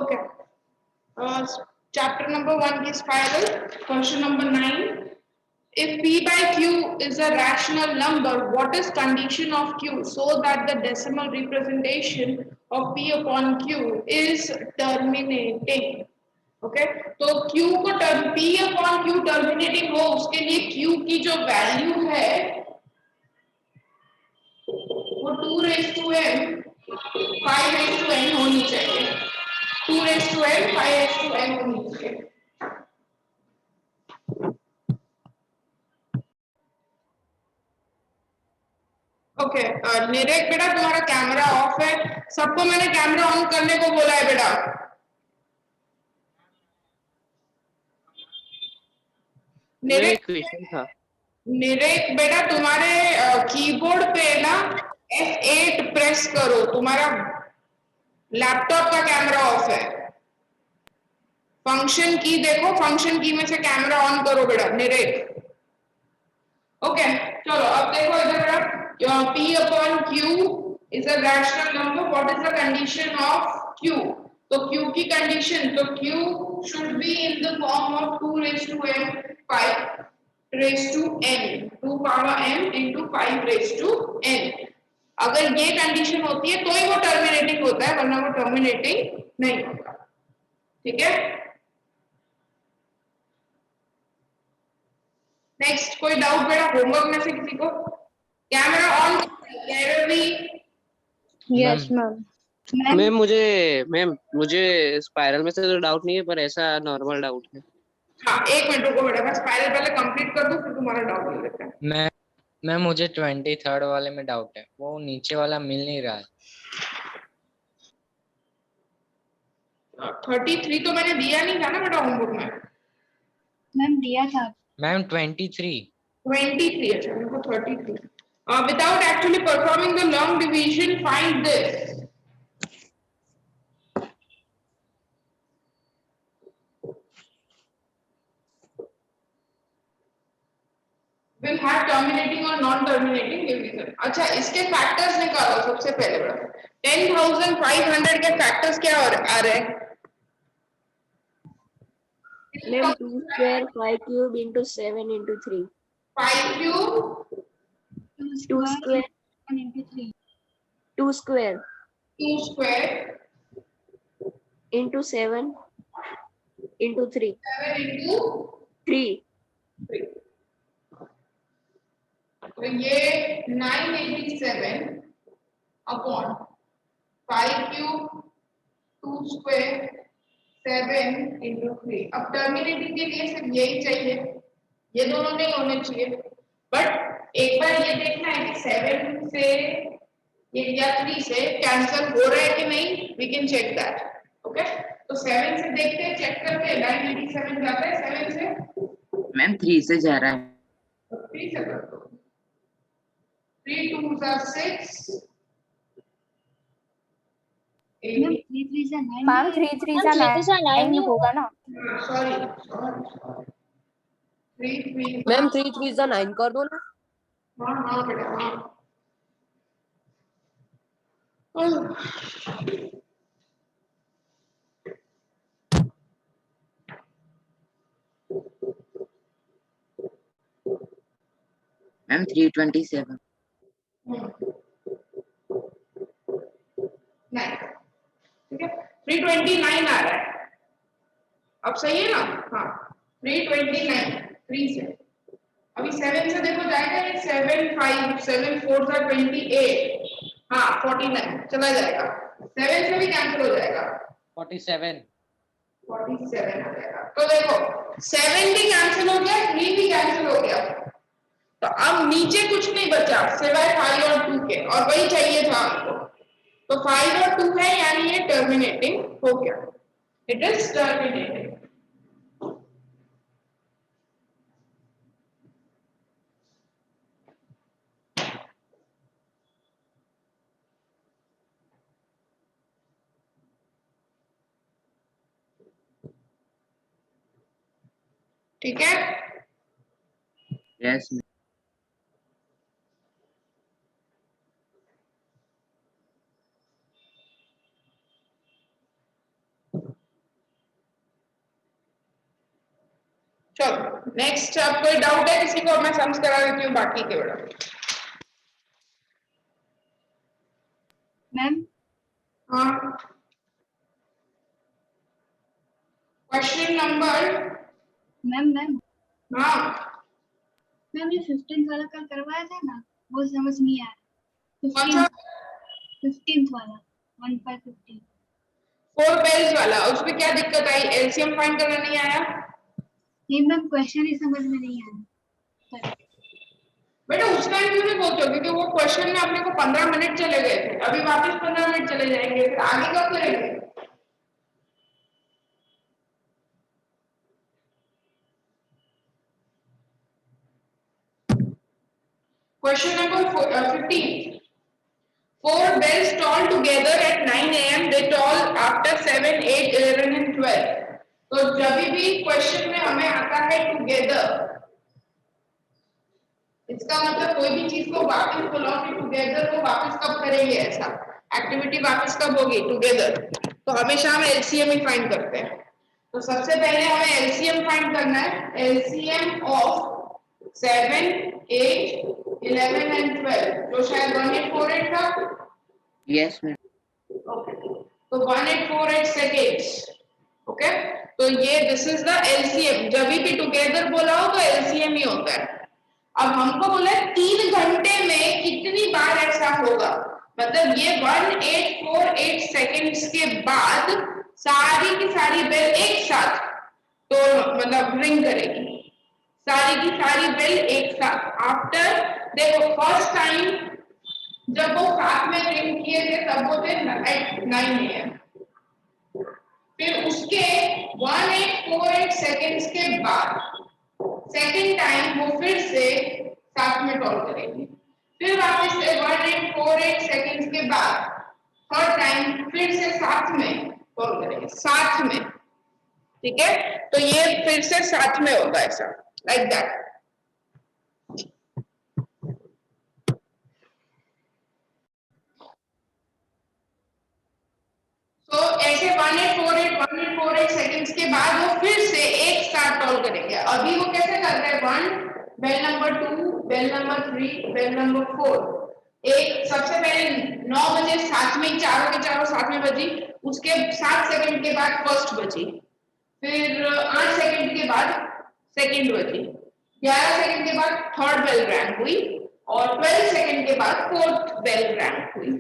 Okay. Chapter number 1 is spiral. Question number 9. If P by Q is a rational number, what is condition of Q so that the decimal representation of P upon Q is terminating? Okay, तो Q को P upon Q terminating हो, उसके लिए Q की जो value है वो 2 raised to n 5 raised to n होनी चाहिए. 2 raised to n 5 raised to n होनी चाहिए. ओके, निरेक बेटा तुम्हारा कैमरा ऑफ है. सबको मैंने कैमरा ऑन करने को बोला है बेटा. निरेक बेटा तुम्हारे कीबोर्ड पे ना F8 प्रेस करो. तुम्हारा लैपटॉप का कैमरा ऑफ है. फंक्शन की देखो, फंक्शन की में से कैमरा ऑन करो बेटा. निरेक ओके, चलो अब देखो इधर बेटा. P upon Q is a rational number. What is the condition of Q? तो Q की condition, तो Q should be in the form of 2 raised to n 5 raised to n 2 power n into 5 raised to n. अगर ये condition होती है तो ही वो terminating होता है, वरना वो टर्मिनेटिंग नहीं होता. ठीक है. नेक्स्ट कोई डाउट बेटा होमवर्क में से किसी को? Camera on. Yes ma'am. मुझे स्पाइरल में से तो डाउट नहीं है, पर ऐसा नॉर्मल डाउट है. हाँ, एक मिनट रुको बेटा, मैं स्पाइरल पहले कंप्लीट कर दूं, फिर तुम्हारा डाउट ले लेते हैं. मैं मुझे 23rd वाले में डाउट है, वो नीचे वाला मिल नहीं रहा है. 33 तो मैंने दिया नहीं था ना बेटा होमवर्क में. मैम दिया था. मैम 23. अच्छा मेरे को 33. Without actually performing the long division, find this. Will have terminating और non terminating division. अच्छा, इसके फैक्टर्स निकालो सबसे पहले बेटा. 10,500 के फैक्टर्स क्या आ रहे हैं? Ma'am 2 square 5 cube into 7 into 3. 5 cube 2 square into 3. 2 square 2 square into 7 into 3. 7 into 3. 3. तो ये 987 अपॉन 5 क्यूब 2 स्क्वायर 7 into 3. अब टर्मिनेटिंग के लिए सिर्फ यही चाहिए, ये दोनों नहीं होने चाहिए. बट एक बार ये देखना है कि 7 से ये या 3 से कैंसिल हो रहा है कि नहीं. We can check that. Okay, तो 7 से देखते हैं, चेक करके 987 जाता है 7 से. मैम 3 से जा रहा है. 3 से कर दो. 3 2s are 6. मैम 3 3 से 9. मैम 3 3 से 9 होगा ना. सॉरी 3 3. मैम 3 3 से 9 कर दो ना. हाँ बेटा हाँ. मैम 327. नहीं, ठीक है. 329 आ रहा है. अब सही है ना. हाँ 329 3 से. अभी 7 से देखो जाएगा ये 7 5 7 4 are 28. हाँ 49 चला जाएगा. 7 से भी कैंसिल हो जाएगा. 47 आ जाएगा. तो देखो 7 भी कैंसिल हो गया, 3 भी कैंसिल हो गया. तो अब नीचे कुछ नहीं बचा सिवाय 5 और 2 के, और वही चाहिए था आपको. तो 5 और 2 है, यानी ये टर्मिनेटिंग हो गया. It is terminating. ठीक है. यस. नेक्स्ट, अब कोई डाउट है किसी को? मैं सम्स करा देती हूँ बाकी के बेटा। मैम हाँ, क्वेश्चन नंबर, मैम मैम हाँ मैम ये 15th वाला कल करवाया था ना, वो समझ नहीं आया। कौन सा? 15th वाला 1/15। 4 बेल्स वाला, उसमें क्या दिक्कत आई? एलसीएम फाइंड करना नहीं आया? नहीं मैम, क्वेश्चन ही समझ में नहीं आया। बेटा उस टाइम क्यों नहीं बोलते हो? क्योंकि वो क्वेश्चन में अपने को 15 मिनट चले गए थे, अभी वापस 15 मिनट चले जाएंगे, फिर आगे कब करेंगे? Question number 15। 4 bells toll together at 9 a.m. They toll after 7, 8, 11 and 12. तो जब भी क्वेश्चन में हमें आता है टुगेदर, इसका मतलब कोई भी चीज को वापस बुलाओ कि टुगेदर को वापस कब करेंगे, ऐसा एक्टिविटी वापस कब होगी? टुगेदर। तो हमेशा हम एलसीएम ही फाइंड करते हैं। तो सबसे पहले हमें एलसीएम फाइंड करना है। एलसीएम ऑफ 7, 8, 11 एंड 12, जो शायद 1848 था। Yes ma'am. ओके, तो 1848 सेकेंड्स। ओके, तो ये दिस इज द एलसीएम। जब भी टुगेदर बोला हो तो एलसीएम ही होता है। अब हमको बोला 3 घंटे में कितनी बार ऐसा होगा, मतलब ये 1848 सेकेंड्स के बाद सारी की सारी बेल एक साथ तो मतलब रिंग करेगी, सारी की सारी बेल एक साथ। आफ्टर, देखो फर्स्ट टाइम जब वो साथ में रिंग किए थे तब वो थे एट 9 AM। फिर उसके 1848 सेकेंड्स के बाद सेकेंड टाइम वो फिर से साथ में टॉल करेंगे। फिर वापस से 1848 सेकेंड्स के बाद थर्ड टाइम फिर से साथ में टॉल करेंगे, साथ में। ठीक है, तो ये फिर से साथ में होगा, ऐसा लाइक दैट। तो ऐसे 1848 सेकंड्स के बाद वो फिर से एक साथ टॉल करेंगे। अभी वो कैसे कर रहे हैं? 1, bell number 2, bell number 3, bell number 4। एक सबसे पहले 9 बजे साथ में, चारों के चारों साथ में बजी, उसके 7 सेकंड के बाद फर्स्ट बजी, फिर 8 सेकंड के बाद सेकंड बजी, 11 सेकंड के बाद थर्ड बेल रैंग हुई और 12 सेकंड के बाद फोर्थ बेल रैंग हुई।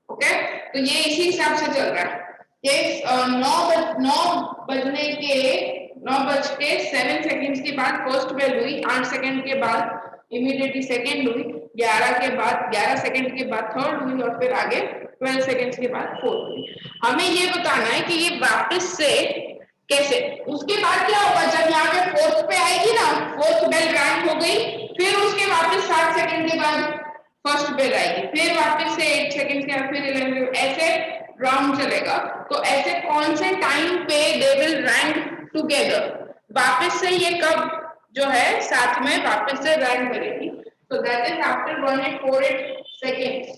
ओके, तो ये इसी हिसाब से चल रहा है। ये 9 बजने के 9 बज के 7 सेकंड्स के बाद फर्स्ट बेल हुई, 8 सेकंड के बाद इमीडिएटली सेकंड हुई, 11 के बाद 11 सेकंड के बाद थर्ड हुई और फिर आगे 12 सेकंड्स के बाद फोर्थ हुई। हमें ये बताना है कि ये वापस से कैसे, उसके बाद क्या होगा? जब यहाँ पे फोर्थ पे आएगी ना, फोर्थ बेल रैंक हो गई, फिर उसके वापस 7 सेकंड के बाद फर्स्ट बेल आएगी, फिर वापस से 8 सेकंड के बाद फिर 11, ऐसे राउंड चलेगा। तो ऐसे कौन से टाइम पे दे विल रैंक टुगेदर, वापस से ये कब जो है साथ में वापस से रैंक करेगी। तो दैट इज आफ्टर 1848 सेकेंड्स।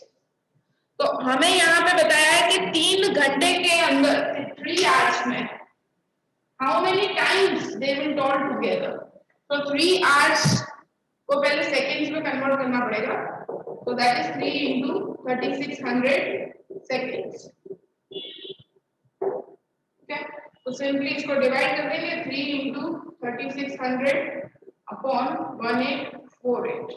तो हमें यहाँ पे बताया है कि 3 घंटे के अंदर 3 आवर्स में how many times they will toll together. तो 3 आवर्स को पहले सेकेंड्स में कन्वर्ट करना पड़ेगा। तो दैट इज 3 into 3600 seconds। ठीक है, तो सिंपली इसको डिवाइड कर देंगे, 3 into 3600 upon 1848।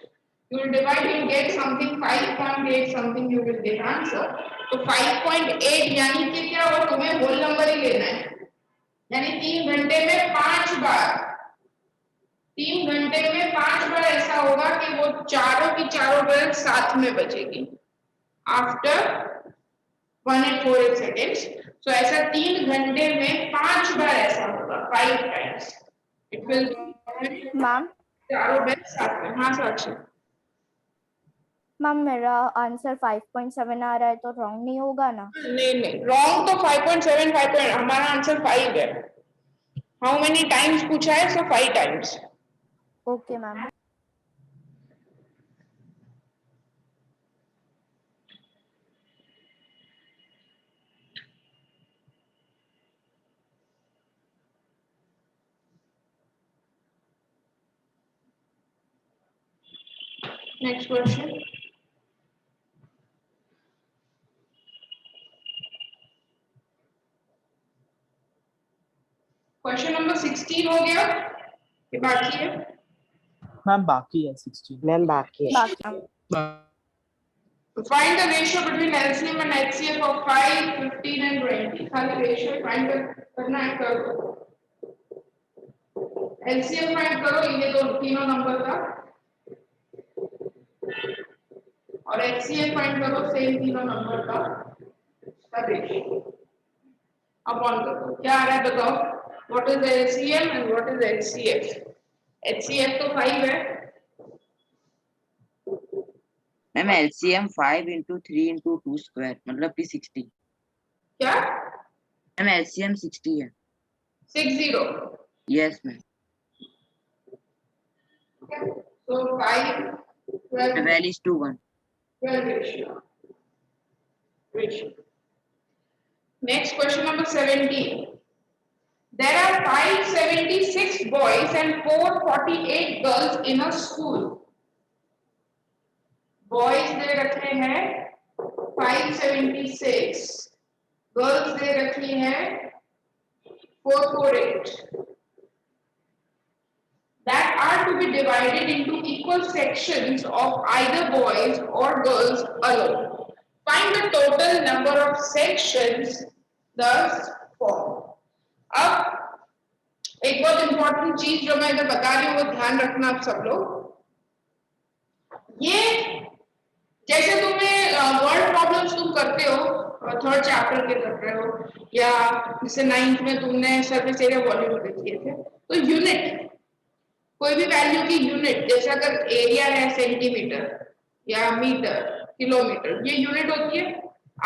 You will divide, you will get something 5.8 something, you will get answer। तो 5.8 यानी कि क्या हो, तुम्हें होल नंबर ही लेना है, यानी 3 घंटे में 5 बार, 3 घंटे में 5 बार ऐसा होगा कि वो चारों की चारों बेल साथ में बजेगी आफ्टर 1848 सेकेंड्स। तो ऐसा 3 घंटे में 5 बार ऐसा होगा, 5 टाइम्स इट विल मैम चारों बेल साथ में। हाँ साक्षी। मैम मेरा आंसर 5.7 आ रहा है, तो रॉन्ग नहीं होगा ना? नहीं नहीं, रॉन्ग तो 5.7, 5. हमारा आंसर 5 है। हाउ मेनी टाइम्स पूछा है, सो 5 times. Okay ma'am. Next question. Question number 16 हो गया ये बाकी है? मैम बाकी है 16। मैम बाकी है। Find the ratio between LCM and HCF of 5, 15 and 20. खाली रेशियो फाइंड करना है, कर दो। LCM फाइंड करो ये दो तीनों नंबर का, और HCF फाइंड करो सेम तीनों नंबर का रेशियो। अब ऑन कर दो, क्या आ रहा है बताओ। What is LCM and what is HCF? HCF तो 5 है। Ma'am LCM 5 into 3 into 2 square मतलब कि 60। क्या? मैम LCM 60 है। 60। Yes ma'am. So 5, 12, 12:1। 12 ratio. Next question number 17. There are 576 boys and 448 girls in a school. Boys दे रखे हैं 576, girls they रखी हैं 448, that are to be divided into equal sections of either boys or girls alone. Find the total number of sections thus formed. अब एक बहुत important चीज जो मैं इधर बता रही हूँ वो ध्यान रखना आप सब लोग। ये जैसे तुम्हें वर्ड प्रॉब्लम्स तुम करते हो, थर्ड चैप्टर के कर रहे हो, या जैसे 9th में तुमने सरफेस एरिया वॉल्यूम के किए थे, तो यूनिट, कोई भी वैल्यू की यूनिट, जैसे अगर एरिया है सेंटीमीटर या मीटर, किलोमीटर, ये यूनिट होती है।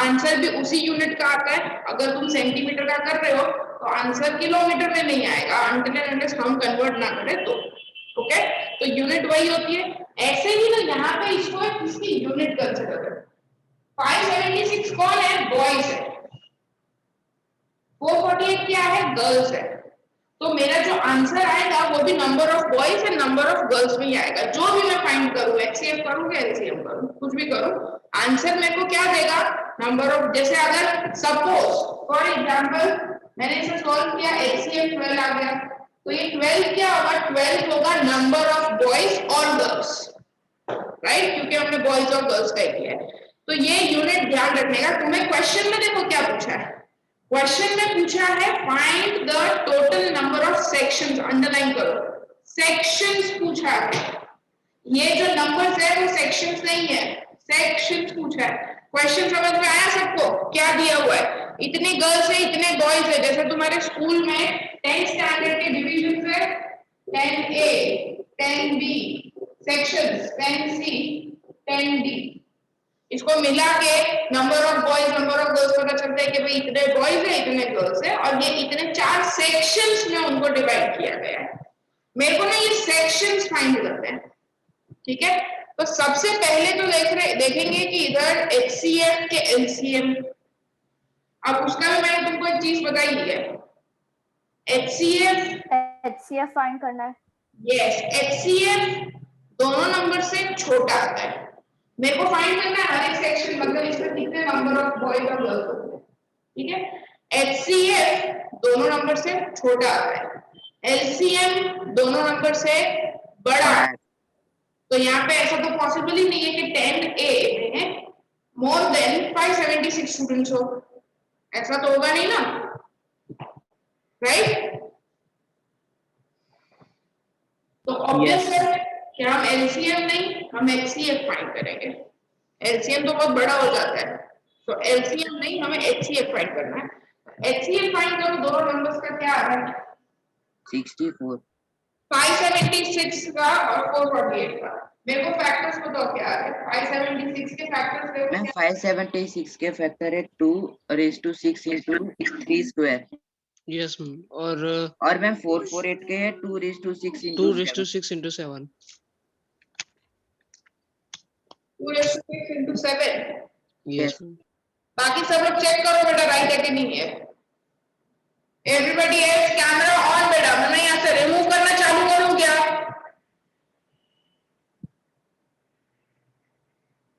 आंसर भी उसी यूनिट का आता है। अगर तुम सेंटीमीटर का कर रहे हो तो आंसर किलोमीटर में नहीं आएगा अनटिल एंड अनलेस हम कन्वर्ट ना करें तो। ओके, तो यूनिट वही होती है। ऐसे ही ना यहाँ पे इसको इसकी यूनिट कंसीडर करें। 576 कौन है? बॉयज है। 448 क्या है? गर्ल्स है। तो मेरा जो आंसर आएगा वो भी number of boys and number of girls में ही आएगा। जो भी मैं फाइंड करूँ, HCF करूँ या LCM करूँ, कुछ भी करूँ, आंसर मेरे को क्या देगा? Number of. जैसे अगर सपोज फॉर एग्जांपल मैंने इसे सॉल्व किया, HCF 12 आ गया, तो ये 12 क्या होगा? 12 होगा नंबर ऑफ बॉयज और गर्ल्स, राइट, क्योंकि हमने बॉयज और गर्ल्स का किया है। तो ये यूनिट ध्यान रखने का। तुम्हें क्वेश्चन में देखो क्या पूछा है। क्वेश्चन में पूछा है find the total number of sections, underline करो, सेक्शंस पूछा है। ये जो नंबर्स है वो सेक्शंस नहीं है, सेक्शंस पूछा है। क्वेश्चन समझ में आया सबको? क्या दिया हुआ है? इतने गर्ल्स है, इतने बॉयज है। जैसे तुम्हारे स्कूल में 10th स्टैंडर्ड के डिविजन है 10A, 10B, sections 10C, 10D। इसको मिला के number of boys number of girls पता चलता है कि भाई इतने बॉयज है, इतने गर्ल्स है, और ये इतने 4 सेक्शंस में उनको डिवाइड किया गया है। मेरे को ना ये सेक्शंस फाइंड करते हैं, ठीक है। तो सबसे पहले तो देखेंगे कि इधर HCF के LCM। अब उसका भी मैंने तुमको एक चीज बताई है, HCF फाइंड करना है। यस, HCF दोनों नंबर से छोटा आता है। मेरे को फाइंड करना है हर एक सेक्शन, मतलब इसमें कितने नंबर ऑफ बॉयज और गर्ल्स होते हैं, ठीक है। HCF दोनों नंबर से छोटा आता है, LCM दोनों नंबर से बड़ा आता है। तो यहाँ पे ऐसा तो पॉसिबल ही नहीं है कि 10A में मोर देन 576 स्टूडेंट्स हो, ऐसा तो होगा नहीं ना, राइट। तो ऑब्वियस है कि हम LCM नहीं, हम HCF फाइंड करेंगे। LCM तो बहुत बड़ा हो जाता है, तो LCM नहीं, हमें HCF फाइंड करना है। HCF फाइंड करो, दोनों नंबर्स का क्या आ रहा है? 64, 576 का और 448 का। मेरे को फैक्टर्स बताओ क्या आ रहा है। 576 के फैक्टर्स देखो। मैम 576 के फैक्टर है 2⁶ into 3 स्क्वायर। Yes ma'am. और मैम 448 के है 2⁶ into 2⁶ into 7। 2⁶ into 7। Yes ma'am. बाकी सब लोग चेक करो बेटा राइट है कि नहीं है। एवरीबॉडी हैज कैमरा ऑन बेटा। मैं यहाँ से रिमूव करना चालू करूँ क्या?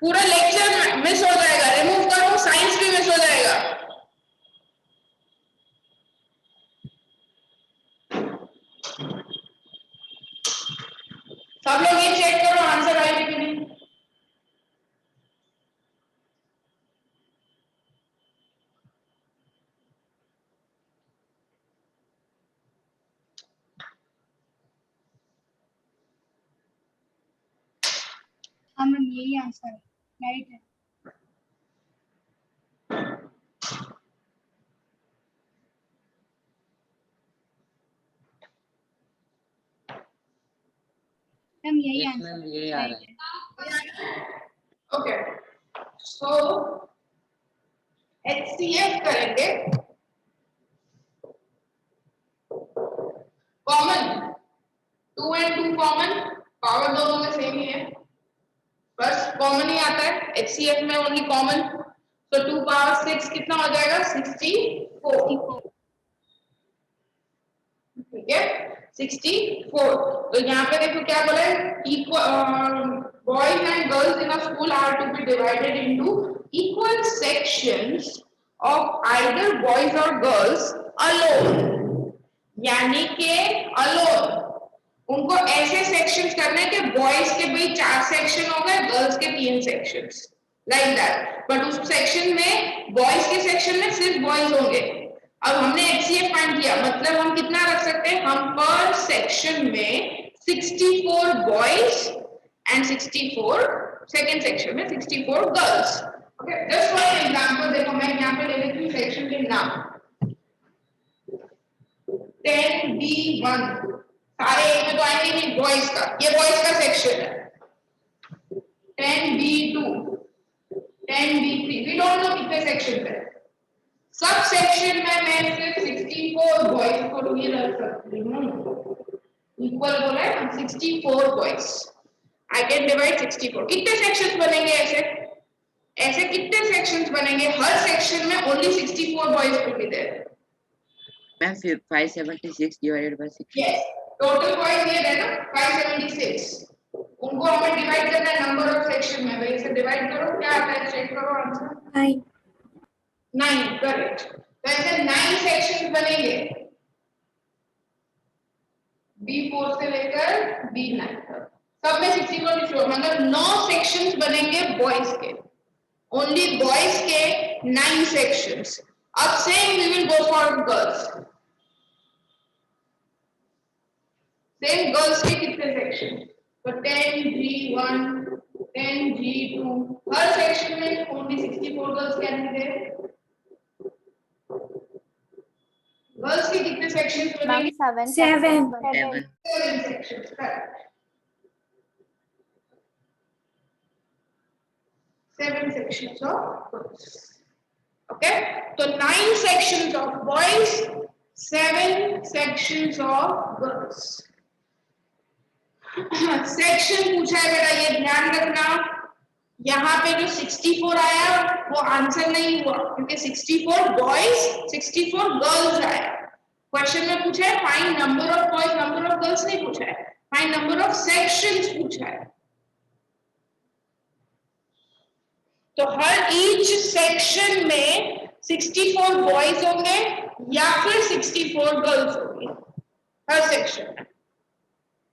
पूरा लेक्चर मिस हो जाएगा, रिमूव करो साइंस भी मिस हो जाएगा। सब लोग ये चेक करो आंसर आएगा कि नहीं। हाँ मैम यही आंसर है, राइट है। मैम यही Yes, आंसर मैम, है, यही आ रहा राइट है। है। ओके, सो HCF करेंगे कॉमन, 2 and 2 कॉमन, पावर दोनों में सेम ही है, बस कॉमन ही आता है HCF में, ओनली कॉमन। तो 2 पावर 6 कितना हो जाएगा 64, ठीक है 64। तो यहाँ पे देखो क्या बोला है, equal boys and girls in a school are to be divided into equal sections of either boys और गर्ल्स अलोन, यानी के अलोन उनको ऐसे सेक्शंस करने के बॉयज के भाई 4 सेक्शन हो गए, गर्ल्स के 3 सेक्शंस, लाइक दैट। बट उस सेक्शन में बॉयज के सेक्शन में सिर्फ बॉयज होंगे। अब हमने HCF फाइंड किया, मतलब हम कितना रख सकते हैं, हम पर सेक्शन में 64 बॉयज एंड 64 सेकंड सेक्शन में 64 girls. Okay, just for example देखो मैं यहाँ पे ले लेती हूँ सेक्शन के नाम 10B1, सारे एक में तो आएंगे नहीं बॉयज का, ये बॉयज का सेक्शन है। 10B2, 10B3, we don't know कितने सेक्शन है। सब सेक्शन में मैं सिर्फ 64 बॉयज को ये रख सकती हूँ, इक्वल बोला है 64 बॉयज, आई कैन डिवाइड 64। कितने सेक्शंस बनेंगे ऐसे, ऐसे कितने सेक्शंस बनेंगे, हर सेक्शन में only 64 boys will be there. Ma'am 576 divided by 6। Yes, total boys ये है ना 576, उनको हमें डिवाइड करना है नंबर ऑफ सेक्शन में, वही से डिवाइड करो, क्या आता है चेक करो आंसर 9, करेक्ट। तो ऐसे 9 सेक्शंस बनेंगे, B4 से लेकर B9 तक, सब में 64 श्योर, मतलब 9 सेक्शंस बनेंगे बॉयज के, ओनली बॉयज के 9 सेक्शंस। अब same we will go for girls, same girls के कितने सेक्शन, तो 10G1, 10G2, हर सेक्शन में only 64 girls can be there. Girls के कितने सेक्शंस बनेंगे, 7 7 7 sections, correct. 7 sections of girls. Okay, so 9 sections of boys, 7 sections of girls. Section पूछा है बेटा, ये ध्यान रखना, यहाँ पे जो 64 आया वो आंसर नहीं हुआ, क्योंकि 64 बॉयज 64 गर्ल्स आया। क्वेश्चन में पूछा है find number of boys number of girls नहीं पूछा है, फाइंड नंबर ऑफ सेक्शंस पूछा है। तो हर ईच सेक्शन में 64 बॉयज होंगे या फिर 64 गर्ल्स होंगी हर सेक्शन में।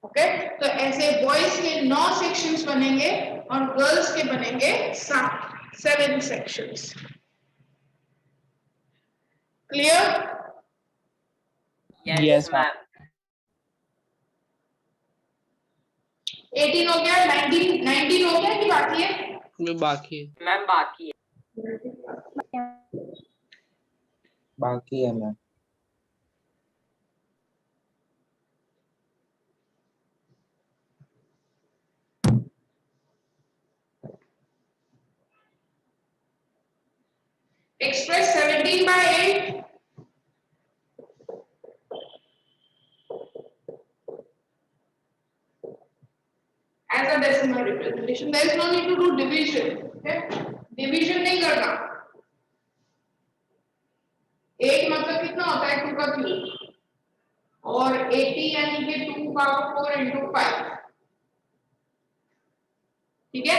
ओके, तो ऐसे बॉयज के 9 सेक्शंस बनेंगे और गर्ल्स के बनेंगे 7 सेक्शंस। क्लियर? Yes, ma'am. 18 हो गया, 19 हो गया कि बाकी है? बाकी है मैम बाकी है। बाकी है ma'am. Express 17 by 8 as a decimal representation. There is no need to do division. Okay, division नहीं करना। 8 मतलब कितना होता है 2 का क्यूब, और 80 यानी कि 2 पावर 4 into 5। ठीक है,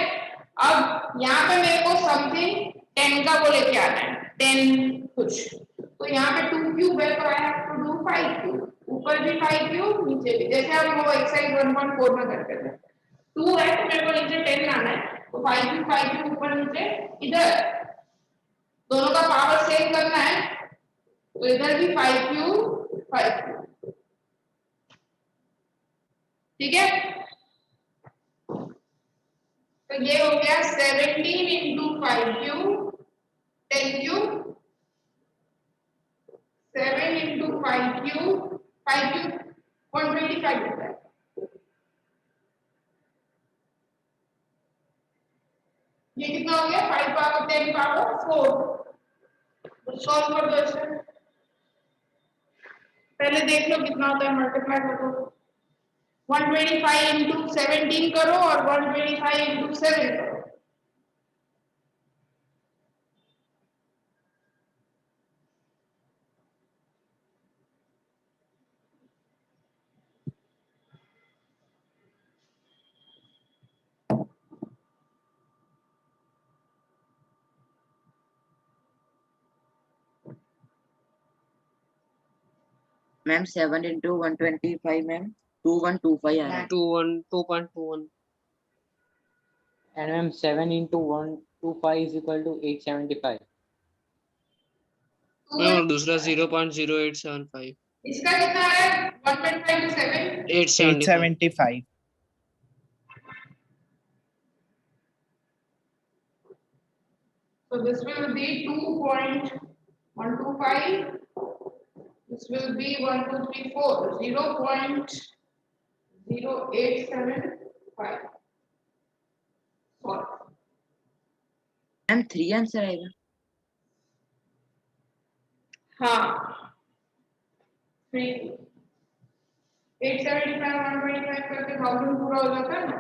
अब यहाँ पे मेरे को समथिंग 10 का वो लेके आना है, 10 कुछ, तो यहाँ पे 2 क्यूब है तो I have to do 5 cube, ऊपर भी 5 क्यूब नीचे भी, जैसे हम वो एक्सरसाइज 1.4 में करते थे। 2 है तो मेरे को नीचे 10 लाना है, तो 5 क्यूब ऊपर नीचे, इधर दोनों का पावर सेम करना है, तो इधर भी 5 क्यूब 5 क्यूब, ठीक है। तो ये हो गया 17 into 5 cube 10 cube, 7 into 5 cube 125 होता है। ये कितना हो गया 5 पावर 10 पावर 4, सॉल्व कर दो इसे, पहले देख लो कितना होता है, मल्टीप्लाई कर दो, 125 इंटू 17 करो और 125 इंटू 7 करो, मैम 7 into 125 मैम 2125 आ रहा है। 2.21 And ma'am 7 into 125 is equal to 875. दूसरा 0.0875 इसका कितना है 1.5 to 7 875 875. so this will be 2.125, this will be 1 2 3 4 0.0875 solve। Ma'am 3 answer आएगा। हाँ 3 875 125 करके 1000 पूरा हो जाता है ना,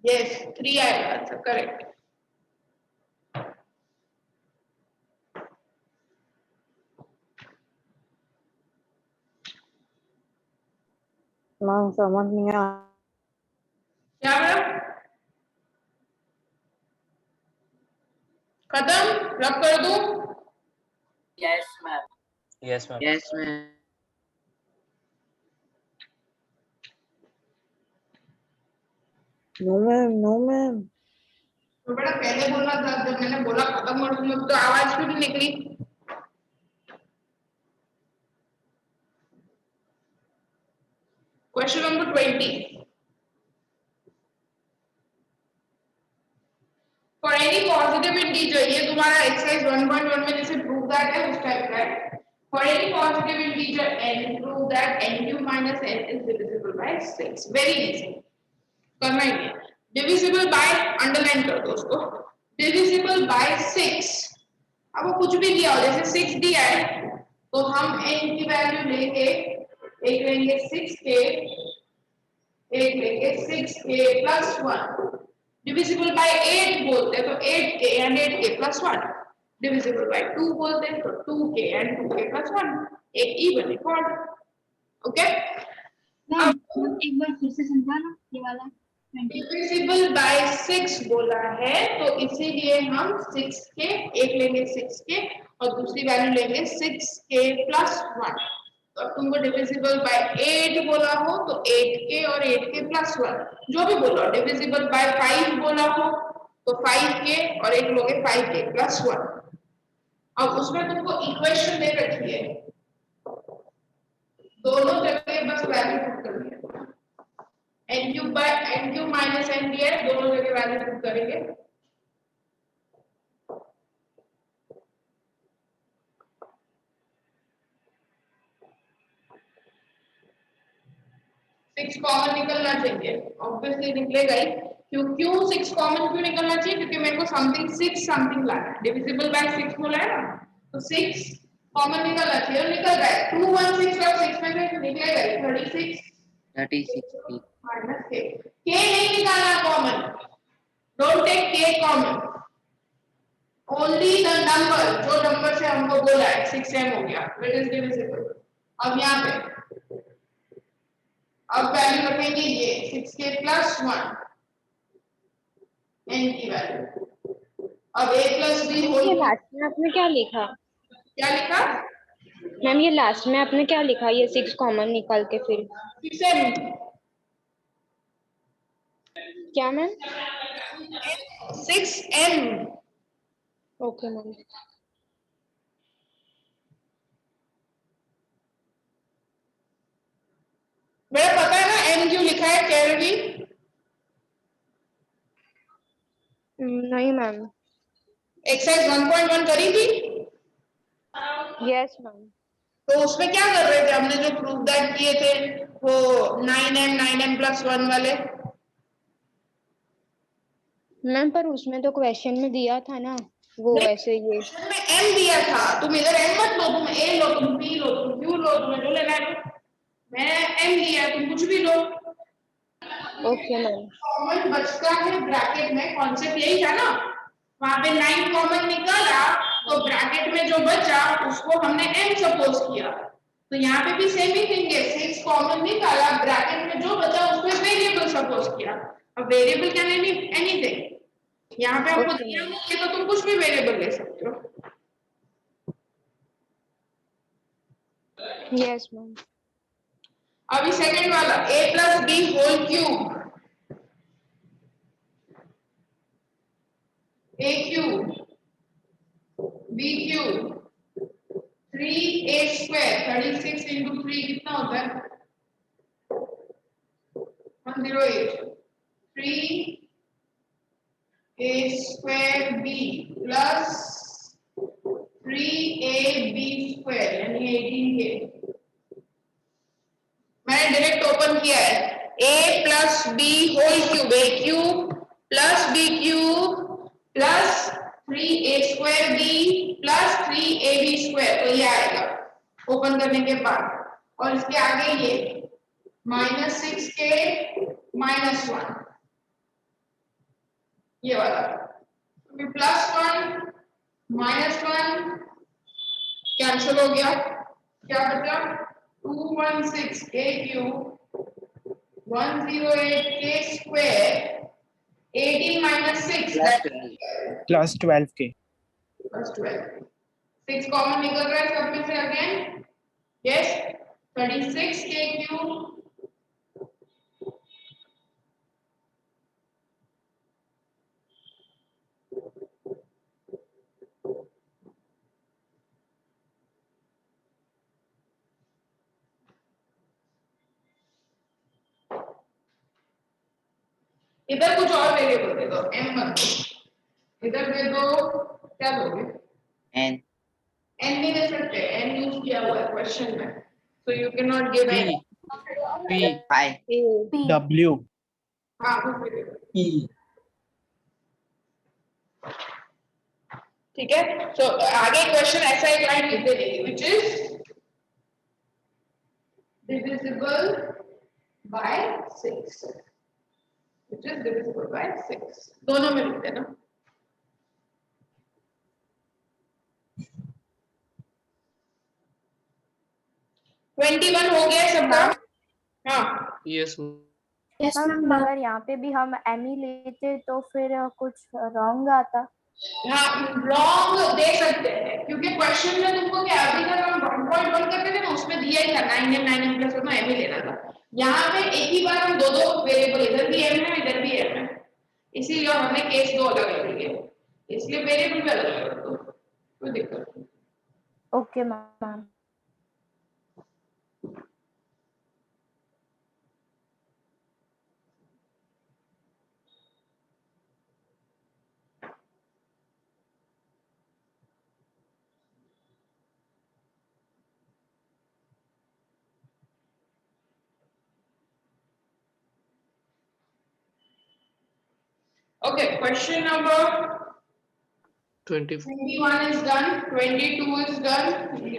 यस 3 आएगा, अच्छा करेक्ट। मैम समझ नहीं आ क्या मैम खत्म, रब कर दूं? Yes, ma'am. Yes ma'am. No ma'am तो बड़ा पहले बोलना था, जब मैंने बोला खत्म कर दूंगा तो आवाज क्यों नहीं निकली? Question number 20, for any positive integer, ये तुम्हारा एक्सरसाइज 1.1 में जैसे प्रूव दैट है उस टाइप का है। For any positive integer n, prove that n³ - n is divisible by 6, very easy, करना ही है। डिविजिबल बाय, अंडरलाइन कर दो उसको, डिविजिबल बाय 6। अब वो कुछ भी दिया हो, जैसे 6 दिया है तो हम n की वैल्यू लेंगे, एक लेंगे 6k, एक लेंगे 6k plus 1, डिविजिबल बाय 8 बोलते हैं तो 8k and 8k plus 1, divisible by 2 बोलते हैं तो 2k and 2k plus 1, एक इवन एक ऑड, ओके। मैम एक बार फिर से समझाना ये वाला 20। डिविजिबल बाय 6 बोला है तो इसीलिए हम 6k, एक लेंगे 6k और दूसरी वैल्यू लेंगे 6k plus 1। तो अब तुमको डिविजिबल बाय 8 बोला हो तो 8k और 8k plus 1, जो भी बोलो। डिविजिबल बाय 5 बोला हो तो 5k और एक लोगे 5k plus 1। अब उसमें तुमको इक्वेशन दे रखी है, दोनों जगह बस वैल्यू पुट करनी है, n³ minus n दिया है, दोनों जगह वैल्यू पुट करेंगे। सिक्स कॉमन निकलना चाहिए, ऑब्वियसली निकलेगा ही। क्यों 6 कॉमन क्यों निकलना चाहिए? क्योंकि मेरे को समथिंग 6 समथिंग लाना है, डिविजिबल बाय 6 बोला है ना, तो 6 कॉमन निकलना चाहिए और निकल रहा है। 2 1 6 और 6 में से निकलेगा 36 minus k। k नहीं निकालना common, don't take k common, only the number, जो नंबर से हमको बोला है 6m हो गया, इट इज डिविजिबल। अब यहाँ पे अब वैल्यू रखेंगे ये 6k plus 1 n की वैल्यू अब a plus b ये होल लास्ट में आपने क्या लिखा? क्या लिखा? मैम ये लास्ट में आपने क्या लिखा? ये 6 कॉमन निकाल के फिर 6m क्या मैम? 6m। Okay ma'am. मेरा पता है ना m क्यों लिखा है कैरवी? नहीं मैम। एक्सरसाइज 1.1 करी थी यस मैम। तो उसमें क्या कर रहे थे हमने जो प्रूव दैट किए थे वो 9m plus 1 वाले। मैम पर उसमें तो क्वेश्चन में दिया था ना वो ऐसे ये। क्वेश्चन में m दिया था, तुम इधर m मत लो, तुम a लो, तुम b लो, तुम q लो, तुम्हें जो लेना है लो। मैं m लिया, तुम कुछ भी लो। Okay ma'am. कॉमन बचता है ब्रैकेट में, कॉन्सेप्ट यही था ना। वहां पे 9 कॉमन निकाला तो ब्रैकेट में जो बचा उसको हमने m सपोज किया। तो यहाँ पे भी सेम ही थिंग है, 6 कॉमन निकाला, ब्रैकेट में जो बचा उसको वेरिएबल सपोज किया। अब वेरिएबल कैन बी एनीथिंग, यहाँ पे आपको दिया नहीं है तो तुम कुछ भी वेरिएबल ले सकते हो। Yes ma'am. अभी सेकंड वाला a plus b whole cube, a cube b cube 3a square 36 into 3 कितना होता है? 108। 3a square b plus 3ab square यानी 18k। मैंने डायरेक्ट ओपन किया है a plus b whole cube, a cube plus b cube plus 3a square b plus 3ab square, तो ये आएगा ओपन करने के बाद। और इसके आगे ये -6k -1 ये वाला, +1 -1 कैंसिल हो गया, क्या बचा? 216k cube 108k square 18 - 6 plus 12k. plus 12। 6 common निकल रहा है सब में से अगेन, यस 36k क्यूब इधर कुछ और वेरिएबल दे दो, m मत दो, इधर दे दो, क्या दोगे? N n नहीं दे सकते, n यूज किया हुआ है क्वेश्चन में, so you cannot give n। P I W. हाँ कुछ भी दे दो, P ठीक है। so आगे क्वेश्चन ऐसा एक लाइन लिख देंगे which is divisible by 6, which is divisible by 6, दोनों में लिख देना। $21 हो गया सबका? हाँ यस मैम अगर यहाँ पे भी हम एम ही लेते तो फिर कुछ रॉन्ग आता। हाँ रॉन्ग दे सकते हैं क्योंकि क्वेश्चन में तुमको क्या अभी तक हम 1.1 करते थे ना, उसमें दिया ही था 9m प्लस 1 m ही लेना था। यहाँ पे एक ही बार हम दो वेरिएबल, इधर भी m है इधर भी m है, इसीलिए हमने केस दो अलग अलग लिए, इसलिए वेरिएबल भी अलग अलग दो, कोई दिक्कत नहीं। Okay ma'am. Okay, question number 20 21 is done, 22 is done,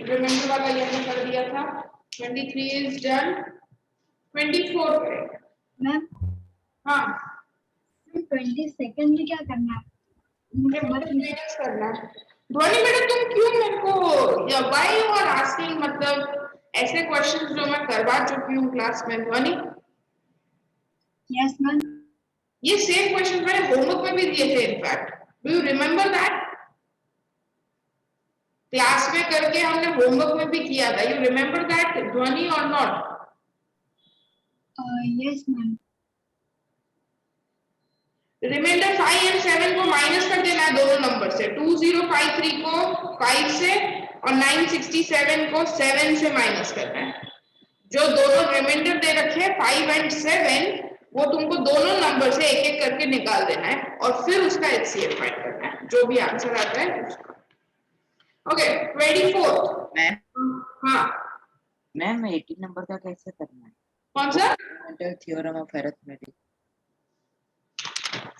reminder वाला ये हमने कर दिया था, 23 is done, 24 करें। मैम हाँ 22nd में क्या करना है? मुझे मत मैनेज करना है। ध्वनि मैडम तुम क्यों मेरे को या व्हाई यू आर आस्किंग, मतलब ऐसे क्वेश्चंस जो मैं करवा चुकी हूँ क्लास में। ध्वनि यस मैम। ये सेम क्वेश्चन मैंने होमवर्क में भी दिए थे in fact, do you remember that? Class में करके हमने होमवर्क में भी किया था. यू रिमेम्बर दैट ध्वनि और नॉट? Yes, ma'am. रिमाइंडर 5 और 7 को माइनस कर देना है दोनों नंबर से. 2053 को 5 से और 967 को 7 से माइनस करना है. जो दोनों रिमाइंडर दे रखे हैं 5 एंड 7 वो तुमको दोनों नंबर से एक एक करके निकाल देना है और फिर उसका HCF फाइंड करना है. जो भी आंसर आता है उसका. ओके 24. मैम हाँ मैम 18 नंबर का कैसे करना है? कौन सा? Fundamental theorem of arithmetic.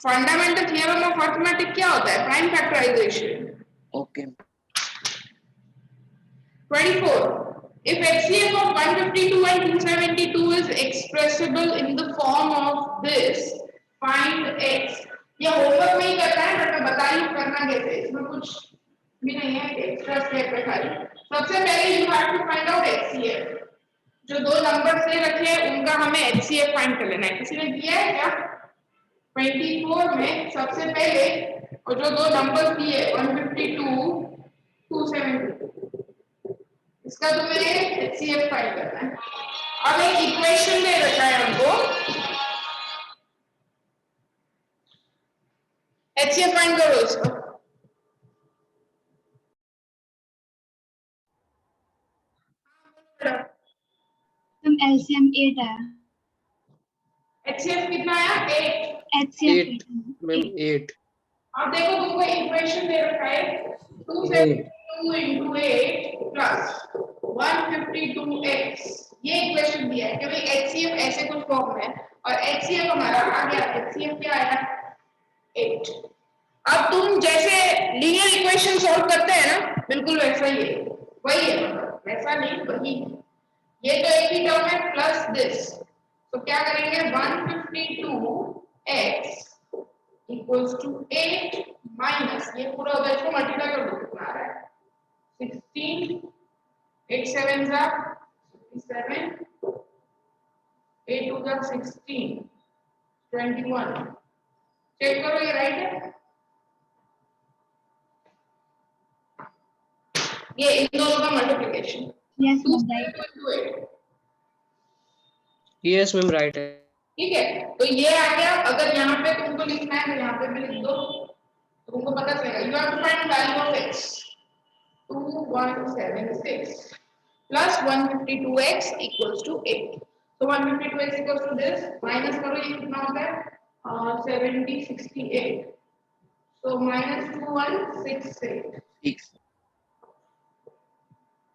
Fundamental theorem of arithmetic क्या होता है? Prime factorisation. Okay. 24. If HCF of 152 and 272 is expressible in the form of this, find x. ये होमवर्क में ही करना है बट मैं बता रही हूँ करना कैसे. इसमें कुछ भी नहीं है, एक्स्ट्रा स्टेप है खाली. सबसे पहले you have to find out HCF. जो दो नंबर दे रखे हैं उनका हमें HCF फाइंड कर लेना है. किसी ने किया है क्या? 24 में सबसे पहले और जो दो नंबर दिए 152 272 इसका तुम्हें HCF फाइंड करना है. अब एक इक्वेशन दे रखा है हमको. HCF फाइंड करो इसका. तुम LCM 8 आया. HCF कितना आया? 8. HCF 8 ma'am 8. अब देखो तुमको इक्वेशन दे रखा है 272 into 8 plus 152x. ये इक्वेशन दिया है क्योंकि HCF ऐसे कुछ फॉर्म है और HCF हमारा आ गया. HCF क्या आया? 8. अब तुम जैसे लीनियर इक्वेशन सॉल्व करते हैं ना बिल्कुल वैसा ही है. वही है मतलब वैसा नहीं वही. ये तो एक ही टर्म है प्लस दिस. तो क्या करेंगे 152x equals to 8 minus ये पूरा उधर इसको मल्टीप्लाई कर दो. कितना आ रहा है? 16. 8 7 जा 57. 8 2 जा 16. 21. चेक करो ये राइट है. ये इन दोनों का multiplication. Yes, ma'am, right. Yes ma'am right है. ठीक है तो ये आ गया. अगर यहाँ पे तुमको लिखना है तो यहाँ पे भी लिख दो. तुमको पता चलेगा. You have to find value of x. 2176 plus 152x equals to 8. So 152x equals to this. Minus करो ये कितना होता है? 70 68. So minus 2168 6.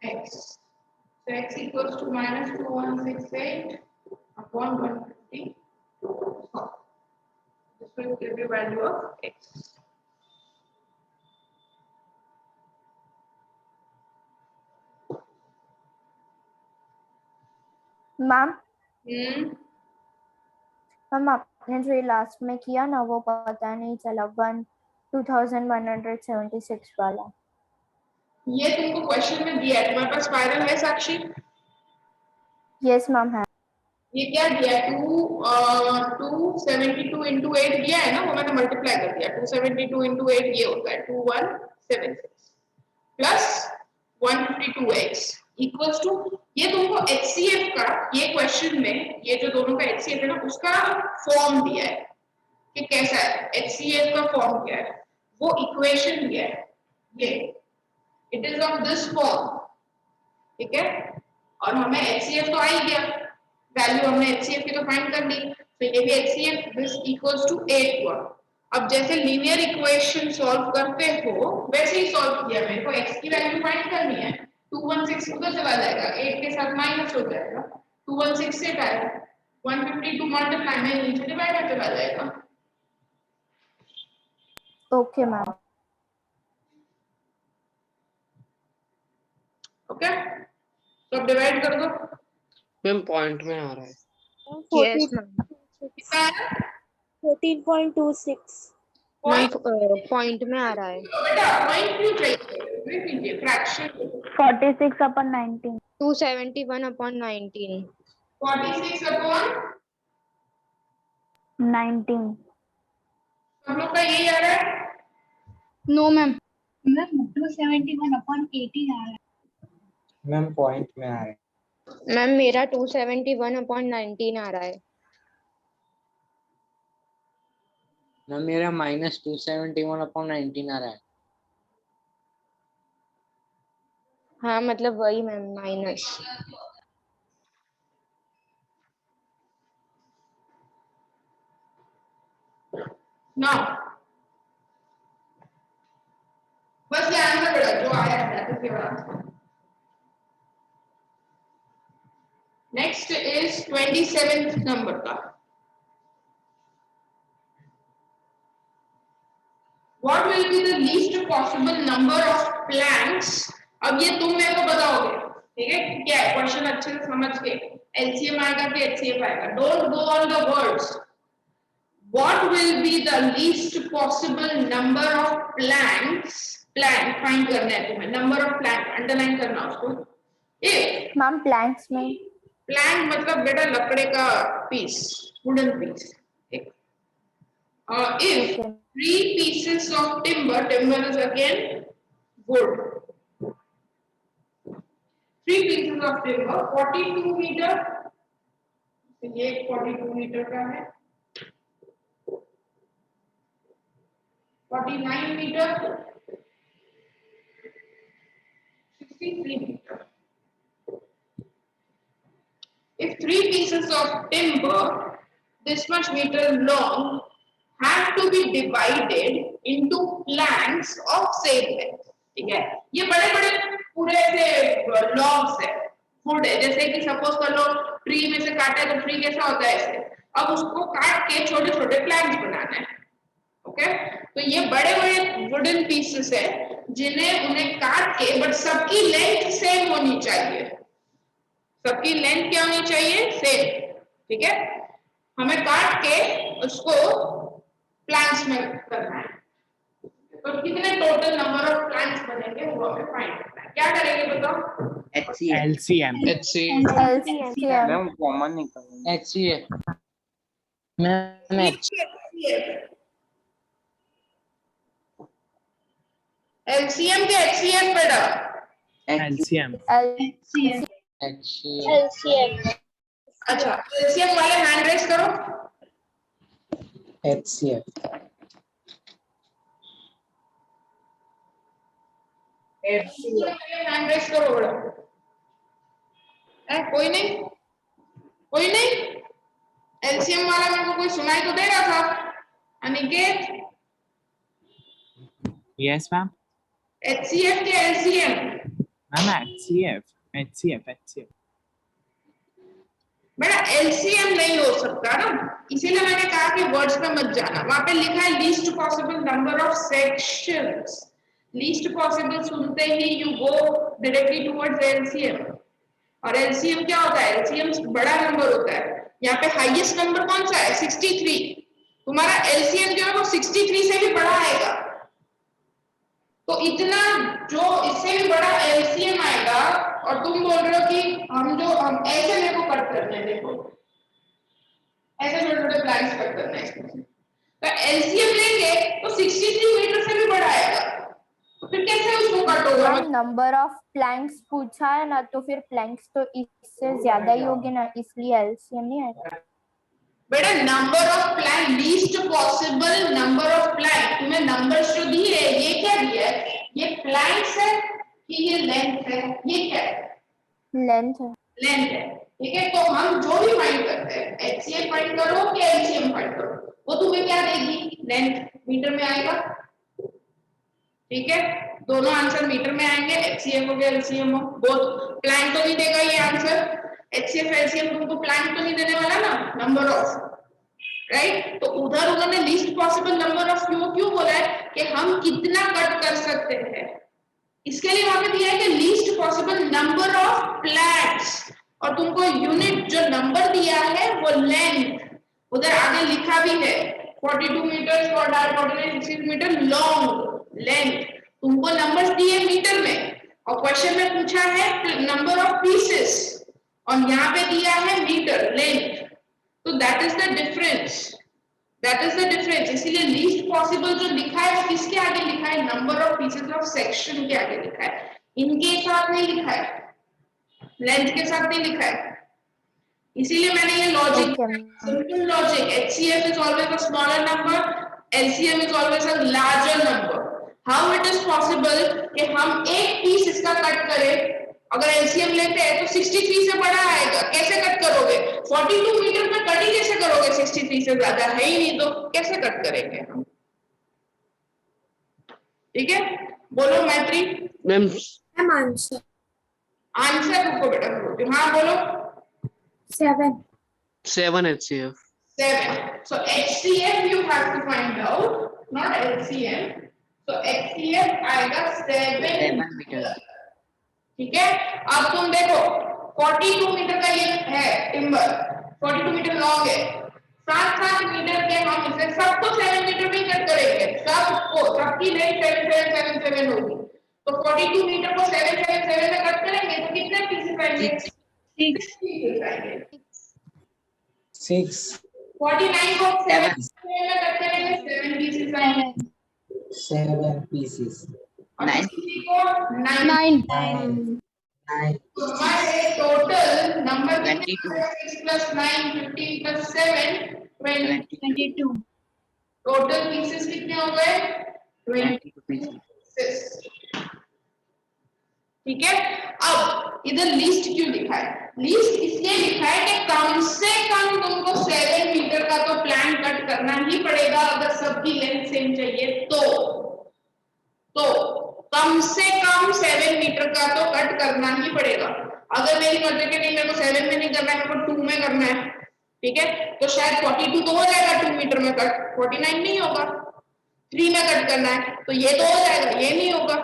x. So x equals to minus 2168 upon 152. This will give you value of x. Ma'am Hmm. Ma'am आपने जो ये last में किया ना वो पता नहीं चला 2176 वाला. ये तुमको क्वेश्चन में दिया है. तुम्हारे पास स्पाइरल है साक्षी? यस मैम है. ये क्या दिया है? 272 into 8 दिया है ना. वो मैंने मल्टीप्लाई कर दिया. 272 into 8 ये होता है 2176 प्लस 152x इक्वल्स टू. ये तुमको HCF का ये क्वेश्चन में ये जो दोनों का HCF है ना उसका फॉर्म दिया है कि कैसा है. HCF का फॉर्म क्या है वो इक्वेशन दिया है. ये it is of this form. ठीक है और हमें HCF तो आ ही गया. वैल्यू हमने HCF की तो फाइंड कर ली. तो ये भी HCF दिस इक्वल्स टू 8 हुआ. अब जैसे लीनियर इक्वेशन सॉल्व करते हो वैसे ही सॉल्व किया. मेरे को x की वैल्यू फाइंड करनी है. 216 उधर चला जाएगा. 8 के साथ माइनस हो जाएगा. 216 आएगा. 152 मल्टीप्लाई में नीचे डिवाइडर चला जाएगा. Okay ma'am. ओके तो डिवाइड कर दो. मैम पॉइंट में आ रहा है. Yes, ma'am. कितना आया? 14.26 पॉइंट में आ रहा है. बेटा पॉइंट क्यों चाहिए? देख लीजिए फ्रैक्शन 46/19. 271/19. 46 अपॉन 19. हम लोग का यही आ रहा है. No ma'am. मैम 271/18 आ रहा है। मैम पॉइंट में आ रहा है। मैम मेरा 271/19 आ रहा है। मैम मेरा -271/19 आ रहा है। हाँ मतलब वही मैम, माइनस। नाउ बस ये आंसर बेटा जो आया है that is your answer. Next is 27th number का। What will be the least possible number of planks? अब ये तुम मेरे को बताओगे, ठीक है? क्या है क्वेश्चन अच्छे से समझ के, LCM आएगा कि HCF आएगा? Don't go on the words. What will be the least possible number of planks? Plank find करना है तुम्हें, number of plank underline करना उसको। If मैम प्लैंक्स में plank मतलब बेटा लकड़े का पीस, वुडन पीस, ठीक? If Okay. 3 pieces of timber is again wood. 3 pieces of timber, 42 meter, तो ये 42 मीटर का है, 49 metre, 63 meter. If 3 pieces of timber, this much meter long, have to be divided into planks of same length, ठीक है? ये बड़े बड़े पूरे से logs है, wood है, जैसे कि सपोज कर लो ट्री में से काटे तो ट्री कैसा होता है ऐसे, अब उसको काट के छोटे छोटे planks बनाना है, ओके? तो ये बड़े बड़े वुडन पीसेस है जिन्हें उन्हें काट के, बट सबकी लेंथ सेम होनी चाहिए, सबकी लेंथ क्या होनी चाहिए? सेम, ठीक है? हमें काट के उसको प्लांट्स में करना है, तो कितने टोटल नंबर ऑफ प्लांट्स बनेंगे वो हमें फाइंड करना है। क्या करेंगे बताओ? LCM LCM मैम कॉमन निकालेंगे। HCF मैम LCM के HCF बेटा, LCM HCF अच्छा LCM वाले हैंड रेस करो, HCF हैंड रेस करो बेटा। कोई नहीं, कोई नहीं, LCM वाला मेरे को कोई सुनाई तो दे रहा था? Aniket, Yes ma'am. HCF के LCM? Ma'am HCF. बेटा LCM नहीं हो सकता ना, इसीलिए मैंने कहा कि वर्ड्स पे मत जाना, वहां पे लिखा है least possible number of sections, least possible सुनते ही you go directly towards LCM, और LCM क्या होता है? LCM बड़ा नंबर होता है, यहाँ पे हाईएस्ट नंबर कौन सा है? 63, तुम्हारा LCM जो है वो 63 से भी बड़ा आएगा, तो इतना जो इससे भी बड़ा LCM आएगा, और तुम बोल रहे हो कि हम ऐसे मेरे को कट करने हैं, देखो ऐसे छोटे छोटे प्लान्स कट करने हैं इसमें, तो LCM लेंगे तो 63 मीटर से भी बड़ा आएगा, तो फिर कैसे उसको कट होगा? नंबर ऑफ प्लैंक्स पूछा है ना, तो फिर प्लैंक्स तो इससे ज्यादा ही होगी ना, इसलिए LCM नहीं आएगा बेटा। Number of Planck, least possible number of Planck, तुम्हें नंबर्स जो दिए है, ये क्या दिया है? ये प्लैंक्स है कि ये लेंथ है? ये क्या है? लेंथ है, लेंथ है, ठीक है? तो हम जो भी फाइंड करते हैं, HCF फाइंड करो कि LCM फाइंड करो, वो तुम्हें क्या देगी? लेंथ मीटर में आएगा, ठीक है? दोनों आंसर मीटर में आएंगे, HCF हो गया LCM हो, बोथ। प्लैंक तो नहीं देगा ये आंसर, HCF LCM तुमको प्लैंक तो नहीं देने वाला ना, नंबर ऑफ, राइट? तो उधर उन्होंने लीस्ट पॉसिबल नंबर ऑफ क्यों बोला है कि हम कितना कट कर सकते हैं, इसके लिए वहां पे दिया है कि least possible number of Planck's, और तुमको यूनिट जो नंबर दिया है वो लेंथ, उधर आगे लिखा भी है 42 metre for 49 metre long length, तुमको नंबर्स दिए मीटर में, और क्वेश्चन में पूछा है नंबर ऑफ पीसेस, और यहाँ पे दिया है मीटर लेंथ, तो that is the difference that is the difference. इसीलिए लीस्ट पॉसिबल जो लिखा है वो किसके आगे लिखा है, number of pieces of section के आगे लिखा है, इनके साथ नहीं लिखा है, लेंथ के साथ नहीं लिखा है। इसीलिए मैंने ये logic, simple logic, HCF is always a smaller number, LCM is always a larger number. How it is possible कि हम एक पीस इसका कट करें, अगर LCM लेते हैं तो 63 से बड़ा आएगा, कैसे कट करोगे? 42 मीटर में कट ही कैसे करोगे? 63 से ज्यादा है ही नहीं तो कैसे कट करेंगे हम? ठीक है, बोलो मैत्री। मैम आंसर रुको बेटा, बोलती हूँ। हाँ बोलो। 7 HCF. 7. So HCF you have to find out, not LCM. So HCF आएगा 7 मीटर। ठीक है। अब तुम देखो 42 मीटर का ये है टिम्बर, 42 मीटर लॉन्ग है, 7 मीटर के हम इसे सबको 7 मीटर में कट करेंगे, सबको, सबकी लेंथ 7 होगी, तो 42 मीटर को 7 में कट करेंगे तो कितने पीसेस आएंगे? 6 पीसेस आएंगे। 6 49 को 7 में कट करेंगे 7 पीसेस आएंगे। 7 pieces. और 9 किसी को 9 9 तो हमारे total number 22 6 plus 9 15 plus 7 22 total pieces कितने हो गए? 22 pieces. ठीक है। अब इधर लिस्ट क्यों लिखा है? लिस्ट इसलिए लिखा है कि कम से कम तुमको 7 मीटर का तो प्लान कट करना ही पड़ेगा, अगर सबकी लेंथ सेम चाहिए तो कम से कम 7 मीटर का तो कट करना ही पड़ेगा। अगर मेरी मर्जी के नहीं, मेरे को 7 में नहीं करना है, मेरे को 2 में करना है, ठीक है, तो शायद 42 तो हो जाएगा 2 मीटर में कट, 49 नहीं होगा। 3 में कट करना है तो ये तो हो जाएगा, ये नहीं होगा।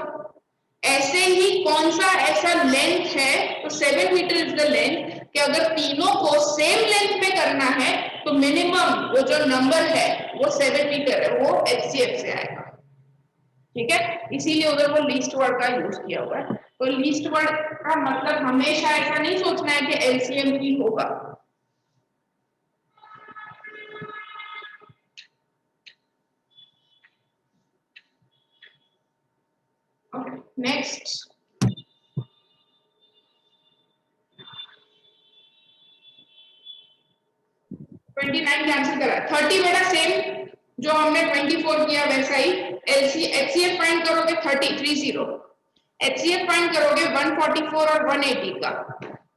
ऐसे ही कौन सा ऐसा लेंथ है, तो 7 मीटर इज द लेंथ, कि अगर तीनों को सेम लेंथ में करना है तो मिनिमम वो जो नंबर है वो 7 मीटर है, वो HCF से आएगा। ठीक है, इसीलिए उधर वो लीस्ट वर्ड का यूज किया हुआ है। तो लीस्ट वर्ड का मतलब हमेशा ऐसा नहीं सोचना है कि LCM ही होगा। नेक्स्ट, कैंसिल करा, 30 बेटा सेम जो हमने 24 किया वैसा ही। HCF फाइंड करोगे 30 HCF फाइंड करोगे 144 और 180 का,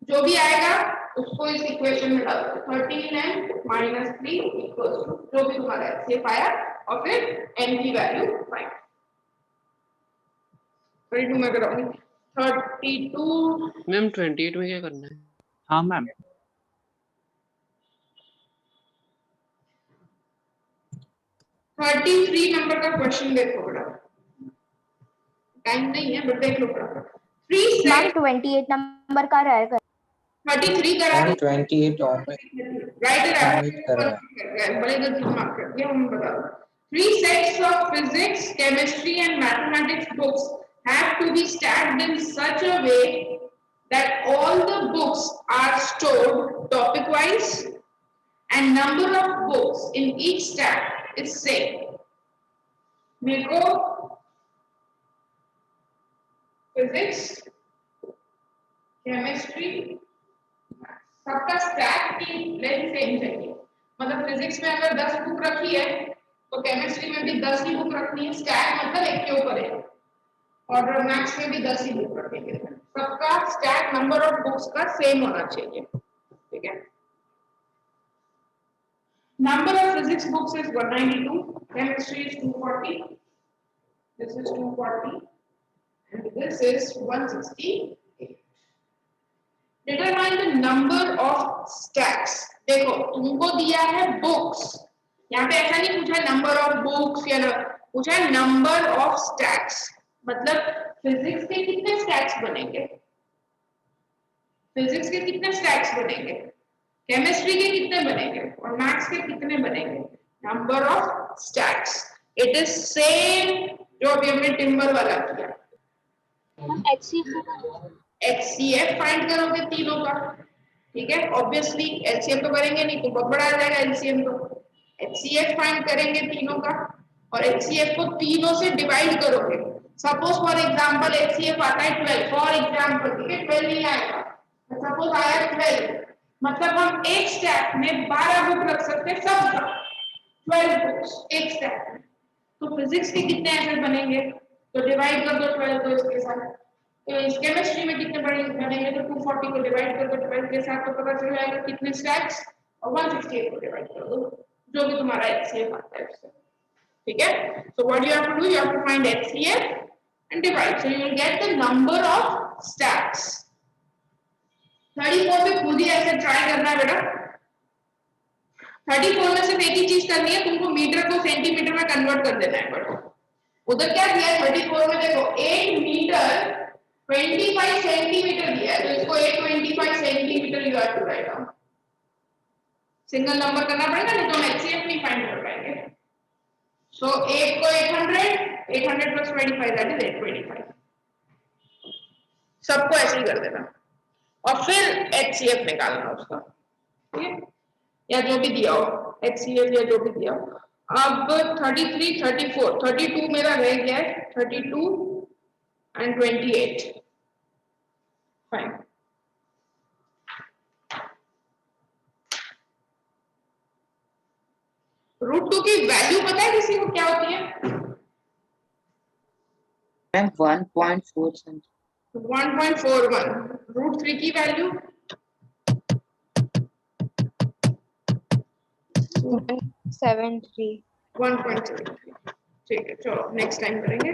जो भी आएगा उसको इस इक्वेशन में डालो, 13n - 3 इक्वल्स टू जो भी तुम्हारा HCF आया, और फिर n की वैल्यू फाइंड। 32 में करोगे 32। मैम 28 में क्या करना है? हाँ मैम। 33 नंबर का क्वेश्चन देखो बेटा, टाइम नहीं है बट देख लो बेटा। 3 मैम सेट 28 नंबर का रहेगा। 33 करा मैम 28 और राइट, बड़े गलती मार्क कर दिया, हम बता दो। 3 sets of physics, chemistry and mathematics books have to be stacked in such a way that all the books are stored topic wise and number of books in each stack is same. मेरे को physics, chemistry, सबका stack की length same चाहिए। मतलब physics में अगर 10 book रखी है तो केमिस्ट्री में भी 10 ही बुक रखनी है, स्टैक मतलब एक के ऊपर है, और मैथ्स में भी 10 ही बुक रखेंगे। सबका स्टैक नंबर ऑफ बुक्स का सेम होना चाहिए, ठीक है। Number of physics books is 192, chemistry is 240, this is 240, and this is 168. Determine the number of stacks. देखो तुमको दिया है books, यहाँ पे ऐसा नहीं पूछा number of books या ना, पूछा number of stacks, मतलब physics के कितने stacks बनेंगे, physics के कितने stacks बनेंगे, केमिस्ट्री के कितने बनेंगे और मैथ्स के कितने बनेंगे, number of stacks. It is same जो अभी हमने टिम्बर वाला किया। HCF फाइंड करोगे तीनों का, ठीक है, ऑब्वियसली LCM तो करेंगे नहीं तो बहुत बड़ा आ जाएगा LCM तो, HCF फाइंड करेंगे तीनों का, और HCF को तीनों से डिवाइड करोगे। सपोज फॉर एग्जांपल HCF आता है 12, फॉर एग्जांपल, ठीक है, 12 नहीं आएगा, सपोज आया 12, मतलब हम एक स्टैक में 12 बुक रख सकते हैं, सब 12 बुक्स एक स्टैक में। तो फिजिक्स के कितने ऐसे बनेंगे, तो डिवाइड कर दो 12 को इसके साथ। तो इस केमिस्ट्री में कितने बनेंगे, तो 240 को डिवाइड कर दो 12 के साथ, तो पता चल जाएगा कितने स्टैक्स, और 168 को डिवाइड कर दो, जो भी तुम्हारा HCF आता है उससे, ठीक है। So what you have to do, you have to find HCF and divide, so you will get the number of stacks। 34 में खुद ही ऐसे ट्राई करना है बेटा। 34 में सिर्फ एक ही चीज करनी है, तुमको मीटर को सेंटीमीटर में कन्वर्ट कर देना है। बट उधर क्या दिया है 34 में, देखो 1 मीटर 25 सेंटीमीटर दिया है, तो इसको 825 centimetre you have to write down. Single number करना पड़ेगा, नहीं तो हम HCF नहीं फाइंड कर पाएंगे। सो 8 को 800 प्लस 25 दैट इज 825, सबको ऐसे ही कर देना, और फिर HCF निकालना उसका, ठीक है, या जो भी दिया हो HCF या जो भी दिया हो। अब 33, 34, 32 मेरा रह गया है, 32 and 28, फाइन। √2 की वैल्यू पता है किसी को क्या होती है? Ma'am 1.4 something. 1.41। √3 की वैल्यू 173। 1.73। ठीक है, चलो नेक्स्ट टाइम करेंगे।